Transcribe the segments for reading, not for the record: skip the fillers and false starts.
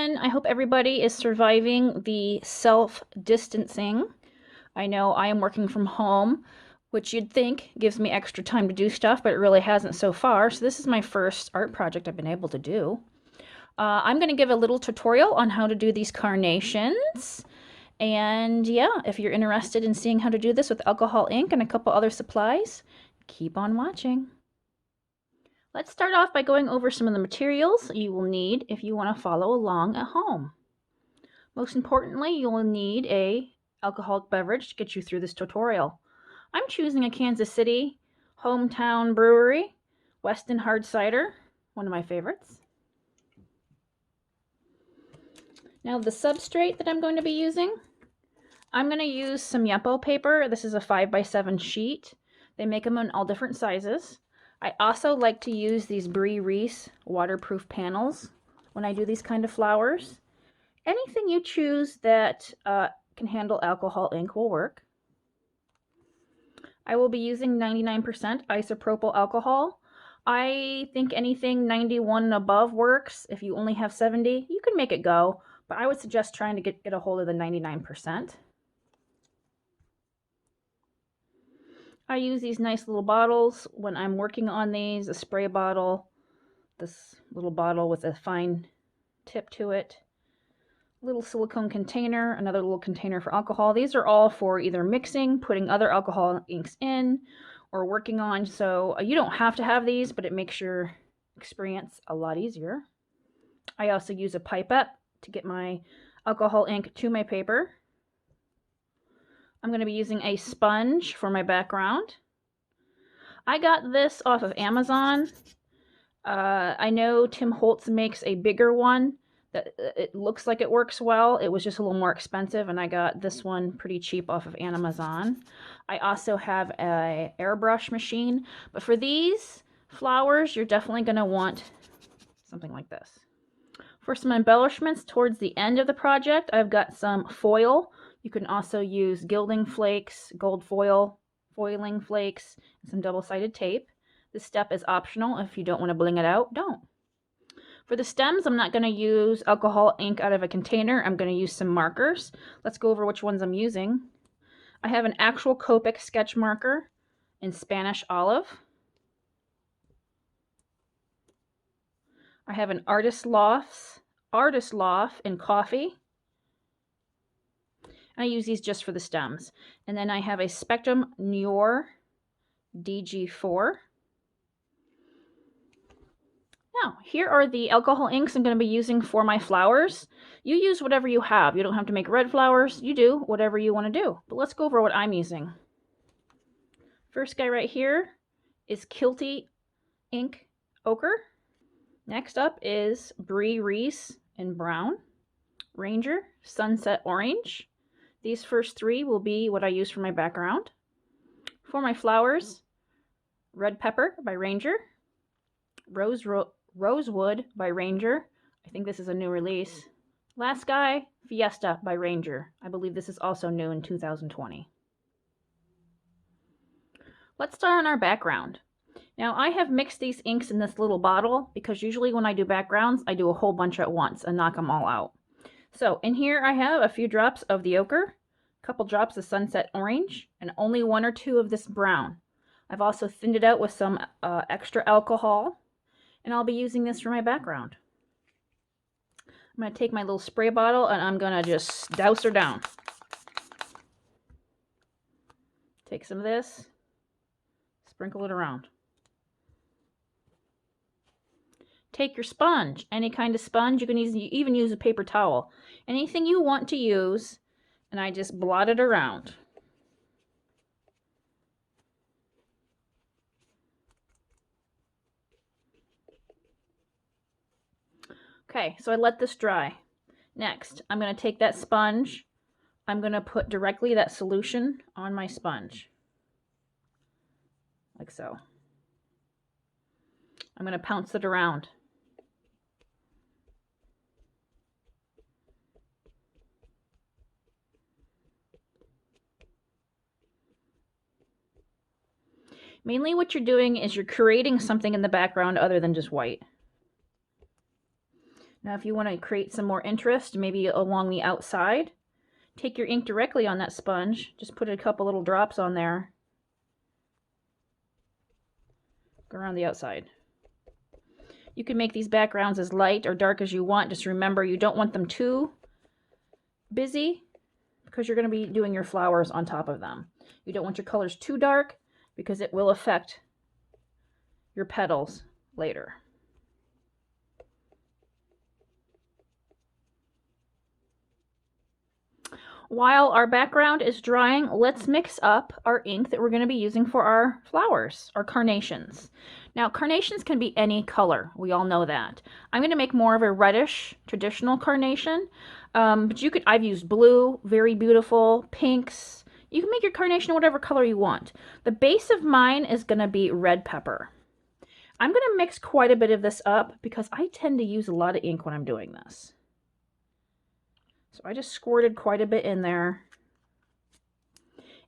everyone. I hope everybody is surviving the self-distancing. I know I am working from home, which you'd think gives me extra time to do stuff, but it really hasn't so far. So this is my first art project I've been able to do. I'm going to give a little tutorial on how to do these carnations. And yeah, if you're interested in seeing how to do this with alcohol ink and a couple other supplies, keep on watching. Let's start off by going over some of the materials you will need if you want to follow along at home. Most importantly, you'll need a alcoholic beverage to get you through this tutorial. I'm choosing a Kansas City hometown brewery, Weston Hard Cider, one of my favorites. Now the substrate that I'm going to be using, I'm going to use some Yupo paper. This is a 5x7 sheet. They make them in all different sizes. I also like to use these Brie Reese waterproof panels when I do these kind of flowers. Anything you choose that can handle alcohol ink will work. I will be using 99% isopropyl alcohol. I think anything 91 and above works. If you only have 70, you can make it go, but I would suggest trying to get a hold of the 99%. I use these nice little bottles when I'm working on these, a spray bottle, this little bottle with a fine tip to it, little silicone container, another little container for alcohol. These are all for either mixing, putting other alcohol inks in, or working on, so you don't have to have these, but it makes your experience a lot easier. I also use a pipette to get my alcohol ink to my paper. I'm going to be using a sponge for my background. I got this off of Amazon. I know Tim Holtz makes a bigger one that it looks like it works well. It was just a little more expensive, and I got this one pretty cheap off of Amazon. I also have an airbrush machine, but for these flowers, you're definitely going to want something like this. For some embellishments towards the end of the project, I've got some foil. You can also use gilding flakes, gold foil, foiling flakes, and some double-sided tape. This step is optional. If you don't want to bling it out, don't. For the stems, I'm not going to use alcohol ink out of a container. I'm going to use some markers. Let's go over which ones I'm using. I have an actual Copic sketch marker in Spanish olive. I have an Artist Loft in coffee. I use these just for the stems. And then I have a Spectrum Noir DG4. Now, here are the alcohol inks I'm going to be using for my flowers. You use whatever you have. You don't have to make red flowers. You do whatever you want to do. But let's go over what I'm using. First guy right here is Kilty Ink Ochre. Next up is Brie Reese in brown. Ranger Sunset Orange. These first three will be what I use for my background. For my flowers, Red Pepper by Ranger. Rosewood by Ranger. I think this is a new release. Last guy, Fiesta by Ranger. I believe this is also new in 2020. Let's start on our background. Now I have mixed these inks in this little bottle because usually when I do backgrounds, I do a whole bunch at once and knock them all out. So in here I have a few drops of the ochre, a couple drops of sunset orange, and only 1 or 2 of this brown. I've also thinned it out with some extra alcohol, and I'll be using this for my background. I'm going to take my little spray bottle and I'm going to just douse her down. Take some of this, sprinkle it around. Take your sponge, any kind of sponge. You can even use a paper towel. Anything you want to use, and I just blot it around. Okay, so I let this dry. Next, I'm going to take that sponge. I'm going to put directly that solution on my sponge. Like so. I'm going to pounce it around. Mainly what you're doing is you're creating something in the background other than just white. Now if you want to create some more interest, maybe along the outside, take your ink directly on that sponge, just put a couple little drops on there. Go around the outside. You can make these backgrounds as light or dark as you want. Just remember, you don't want them too busy because you're going to be doing your flowers on top of them. You don't want your colors too dark because it will affect your petals later. While our background is drying, let's mix up our ink that we're going to be using for our flowers, our carnations. Now, carnations can be any color. We all know that. I'm going to make more of a reddish, traditional carnation. But you could, I've used blue, very beautiful, pinks. You can make your carnation whatever color you want. The base of mine is going to be red pepper. I'm going to mix quite a bit of this up because I tend to use a lot of ink when I'm doing this. So I just squirted quite a bit in there.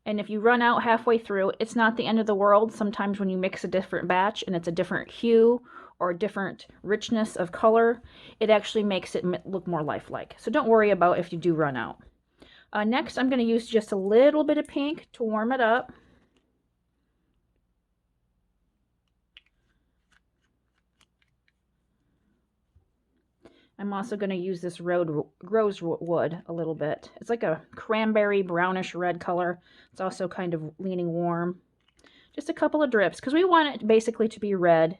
And if you run out halfway through, it's not the end of the world. Sometimes when you mix a different batch and it's a different hue or a different richness of color, it actually makes it look more lifelike. So don't worry about if you do run out. Next, I'm going to use just a little bit of pink to warm it up. I'm also going to use this rosewood a little bit. It's like a cranberry brownish red color. It's also kind of leaning warm. Just a couple of drips because we want it basically to be red.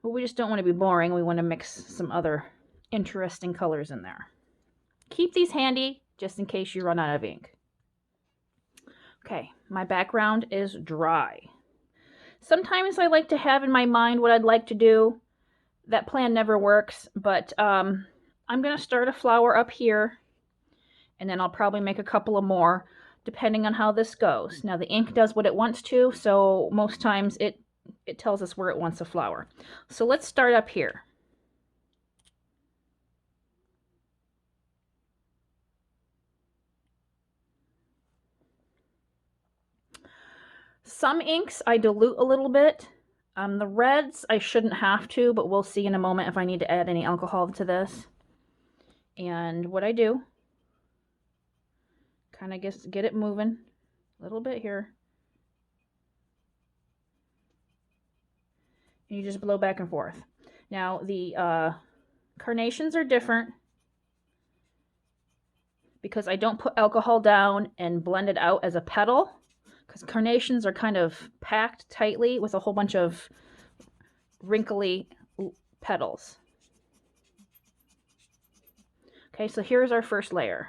But we just don't want to be boring. We want to mix some other interesting colors in there. Keep these handy just in case you run out of ink. Okay, my background is dry. Sometimes I like to have in my mind what I'd like to do. That plan never works, but I'm going to start a flower up here, and then I'll probably make a couple of more, depending on how this goes. Now, the ink does what it wants to, so most times it tells us where it wants a flower. So let's start up here. Some inks I dilute a little bit. The reds, I shouldn't have to, but we'll see in a moment if I need to add any alcohol to this. And what I do, kind of get it moving a little bit here. And you just blow back and forth. Now, the carnations are different because I don't put alcohol down and blend it out as a petal. Because carnations are kind of packed tightly with a whole bunch of wrinkly petals. Okay, so here's our first layer.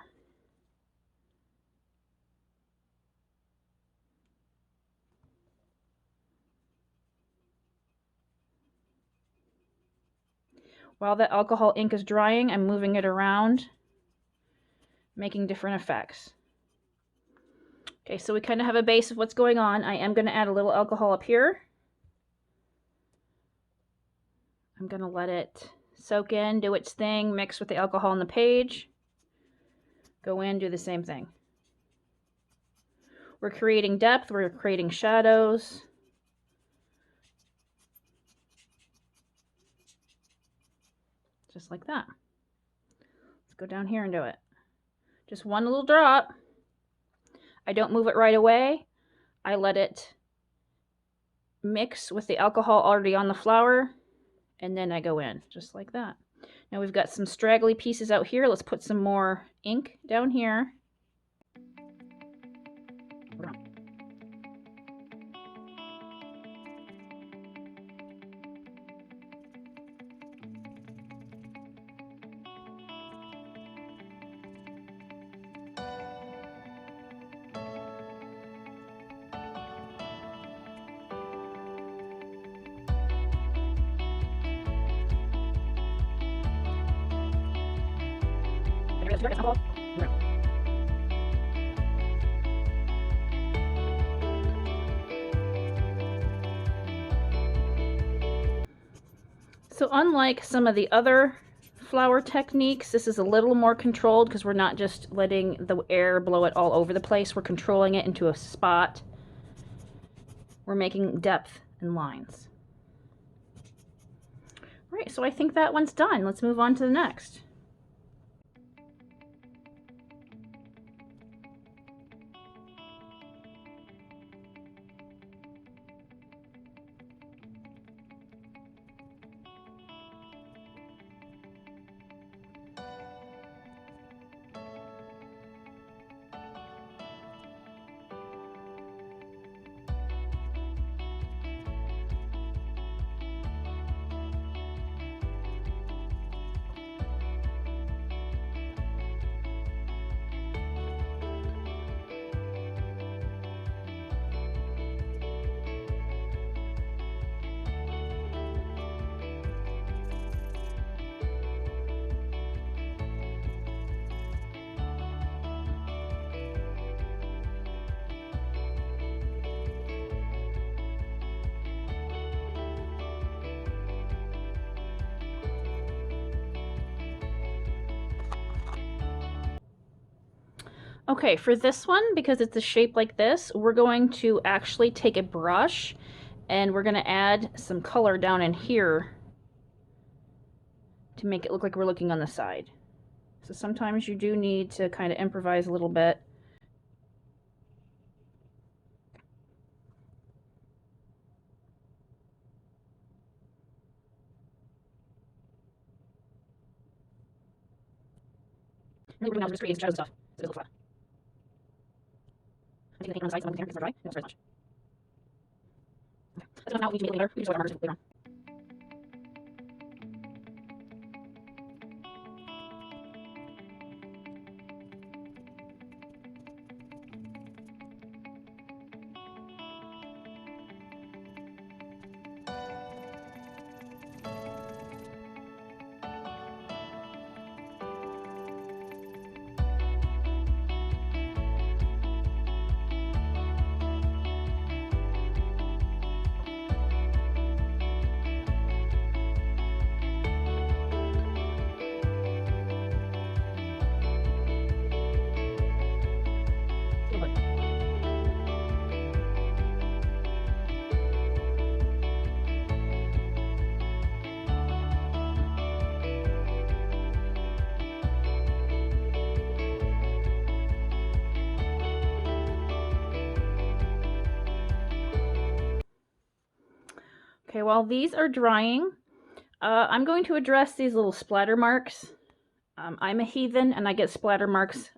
While the alcohol ink is drying, I'm moving it around, making different effects. Okay, so we kind of have a base of what's going on. I am going to add a little alcohol up here. I'm going to let it soak in, do its thing, mix with the alcohol on the page. Go in, do the same thing. We're creating depth, we're creating shadows. Just like that. Let's go down here and do it. Just one little drop. I don't move it right away. I let it mix with the alcohol already on the flower, and then I go in, just like that. Now we've got some straggly pieces out here. Let's put some more ink down here. So unlike some of the other flower techniques, this is a little more controlled because we're not just letting the air blow it all over the place. We're controlling it into a spot. We're making depth and lines. Right, so I think that one's done. Let's move on to the next. Okay, for this one, because it's a shape like this, we're going to actually take a brush and we're going to add some color down in here to make it look like we're looking on the side. So sometimes you do need to kind of improvise a little bit. Really, now we're just creating shadows and stuff, so it looks flat. I'm taking the paint on the side so I'm going to dry. Don't spray as much. Okay. That's enough now. We need to make it later. We can just our markers later on. Okay, while these are drying, I'm going to address these little splatter marks. I'm a heathen and I get splatter marks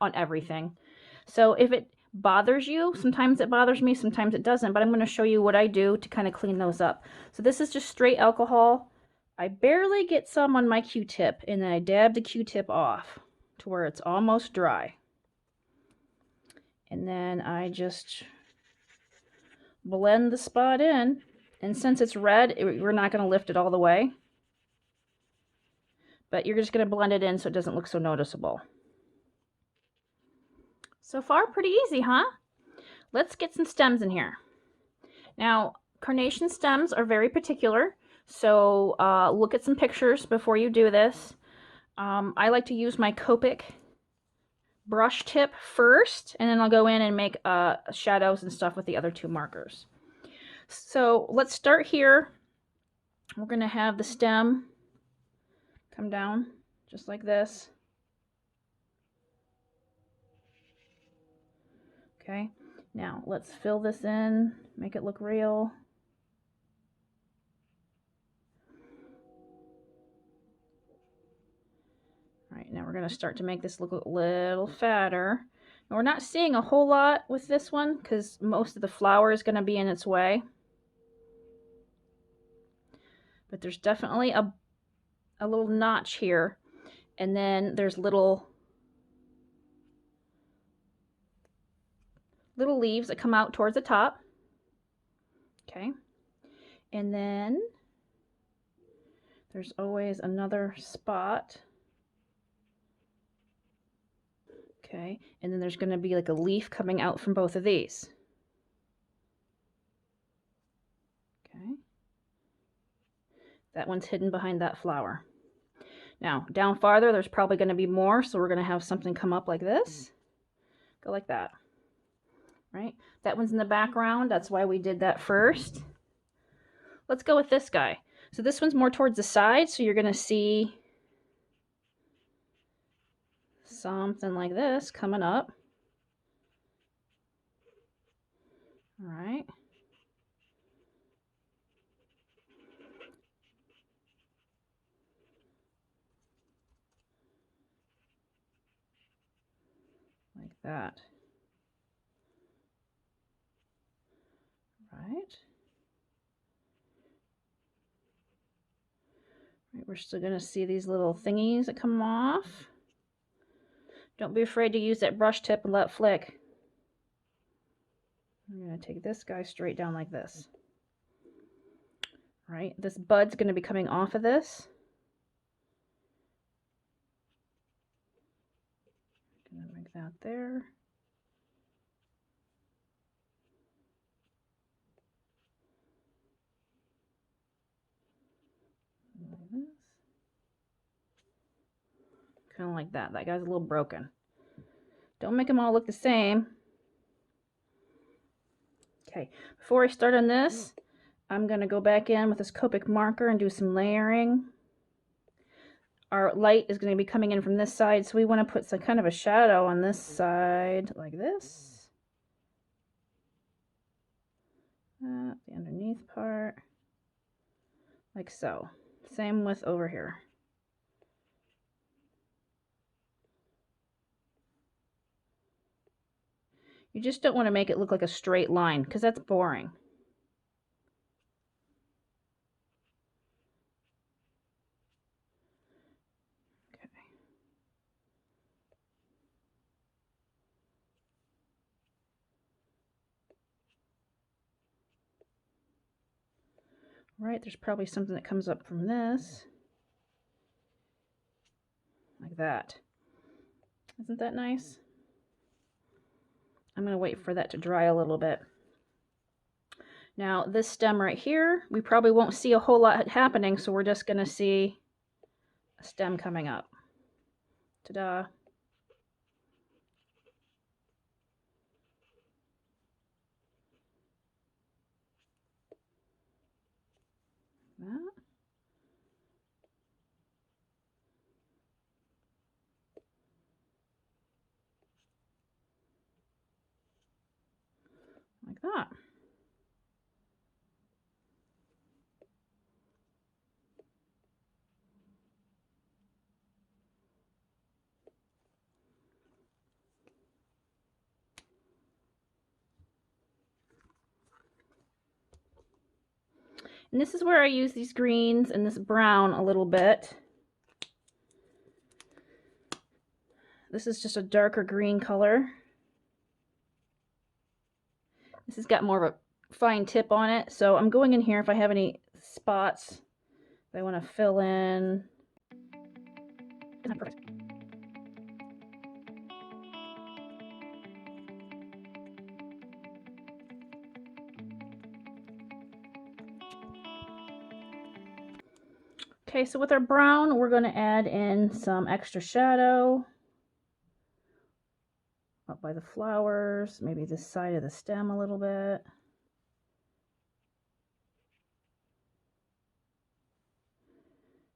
on everything. So if it bothers you, sometimes it bothers me, sometimes it doesn't, but I'm going to show you what I do to kind of clean those up. So this is just straight alcohol. I barely get some on my Q-tip, and then I dab the Q-tip off to where it's almost dry. And then I just blend the spot in. And since it's red, we're not going to lift it all the way. But you're just going to blend it in so it doesn't look so noticeable. So far, pretty easy, huh? Let's get some stems in here. Now, carnation stems are very particular, so look at some pictures before you do this. I like to use my Copic brush tip first, and then I'll go in and make shadows and stuff with the other two markers. So let's start here. We're going to have the stem come down just like this. Okay, now let's fill this in, make it look real. All right, now we're going to start to make this look a little fatter. Now we're not seeing a whole lot with this one because most of the flower is going to be in its way. But there's definitely a little notch here, and then there's little leaves that come out towards the top. Okay, and then there's always another spot. Okay, and then there's going to be like a leaf coming out from both of these. Okay, that one's hidden behind that flower. Now down farther there's probably going to be more, so we're going to have something come up like this, go like that. Right, that one's in the background, that's why we did that first. Let's go with this guy. So this one's more towards the side, so you're going to see something like this coming up. All right. Like that. Right. Right, we're still going to see these little thingies that come off. Don't be afraid to use that brush tip and let it flick. I'm going to take this guy straight down like this. Right, this bud's going to be coming off of this. Going to make that there. Like this. Kind of like that. That guy's a little broken. Don't make them all look the same. Okay, before I start on this, I'm going to go back in with this Copic marker and do some layering. Our light is going to be coming in from this side, so we want to put some kind of a shadow on this side, like this. The underneath part, like so. Same with over here. You just don't want to make it look like a straight line, because that's boring. Okay. Right, there's probably something that comes up from this. Like that. Isn't that nice? I'm going to wait for that to dry a little bit. Now this stem right here, we probably won't see a whole lot happening, so we're just going to see a stem coming up. Ta-da. That. Like that. And this is where I use these greens and this brown a little bit. This is just a darker green color. This has got more of a fine tip on it, so I'm going in here if I have any spots that I want to fill in. Perfect. Okay, so with our brown, we're going to add in some extra shadow up by the flowers, maybe this side of the stem a little bit.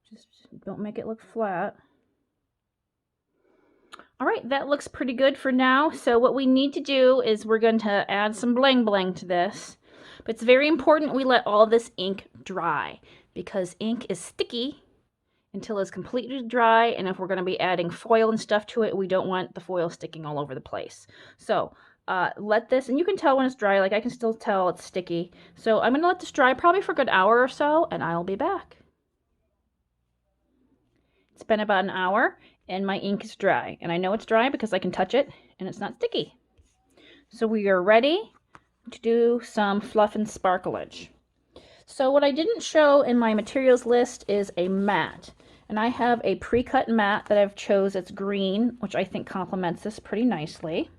Just don't make it look flat. All right, that looks pretty good for now. So what we need to do is we're going to add some bling bling to this. But it's very important we let all this ink dry, because ink is sticky until it's completely dry, and if we're going to be adding foil and stuff to it, we don't want the foil sticking all over the place. So let this, and you can tell when it's dry, like I can still tell it's sticky. So I'm going to let this dry probably for a good hour or so, and I'll be back. It's been about an hour, and my ink is dry, and I know it's dry because I can touch it and it's not sticky. So we are ready to do some fluff and sparklage. So what I didn't show in my materials list is a mat, and I have a pre-cut mat that I've chose. It's green, which I think complements this pretty nicely,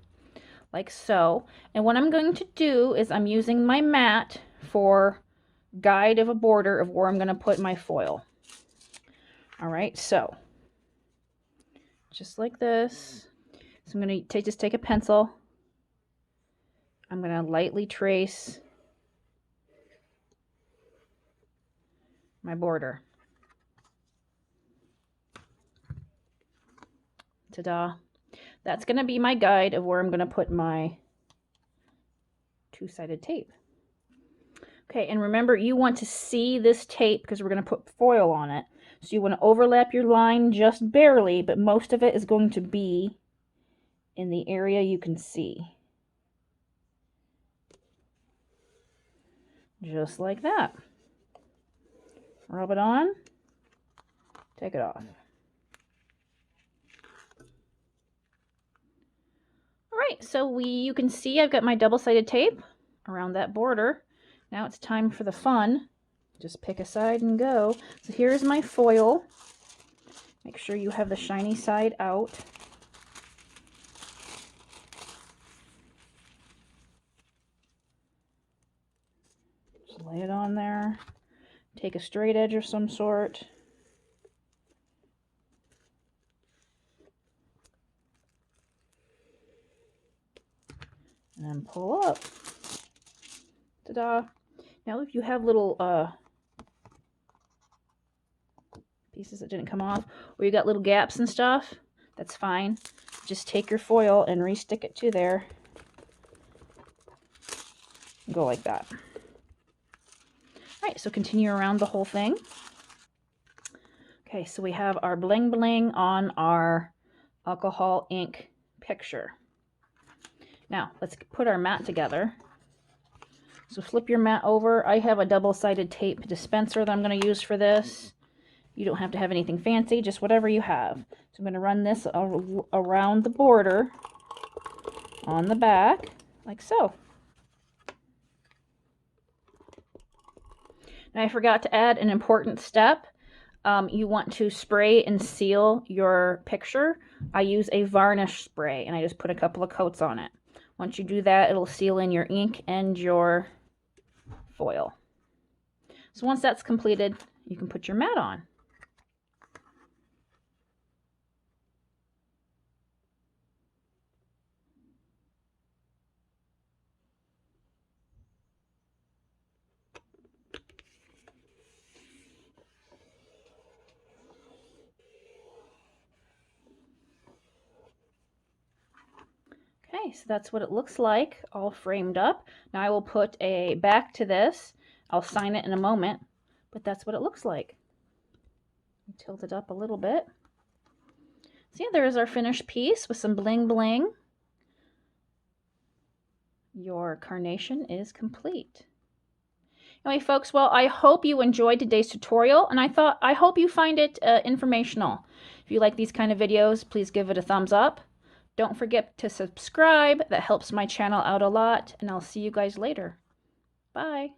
like so. And what I'm going to do is I'm using my mat for guide of a border of where I'm going to put my foil. All right, so just like this. So I'm going to just take a pencil. I'm going to lightly trace my border. Ta-da. That's going to be my guide of where I'm going to put my two-sided tape. Okay, and remember, you want to see this tape because we're going to put foil on it. So you want to overlap your line just barely, but most of it is going to be in the area you can see. Just like that. Rub it on, take it off. All right, so you can see I've got my double-sided tape around that border. Now it's time for the fun. Just pick a side and go. So here's my foil. Make sure you have the shiny side out. Just lay it on there. Take a straight edge of some sort. And then pull up. Ta-da. Now if you have little pieces that didn't come off, or you got little gaps and stuff, that's fine. Just take your foil and re-stick it to there. Go like that. All right, so continue around the whole thing. Okay, so we have our bling bling on our alcohol ink picture. Now, let's put our mat together. So flip your mat over. I have a double-sided tape dispenser that I'm going to use for this. You don't have to have anything fancy, just whatever you have. So I'm going to run this around the border on the back, like so. Now I forgot to add an important step. You want to spray and seal your picture. I use a varnish spray, and I just put a couple of coats on it. Once you do that, it'll seal in your ink and your foil. So once that's completed, you can put your mat on. Okay, so that's what it looks like, all framed up. Now I will put a back to this. I'll sign it in a moment, but that's what it looks like. Tilt it up a little bit. So yeah, there is our finished piece with some bling bling. Your carnation is complete. Anyway, folks, well, I hope you enjoyed today's tutorial, and I hope you find it informational. If you like these kind of videos, please give it a thumbs up. Don't forget to subscribe. That helps my channel out a lot, and I'll see you guys later. Bye.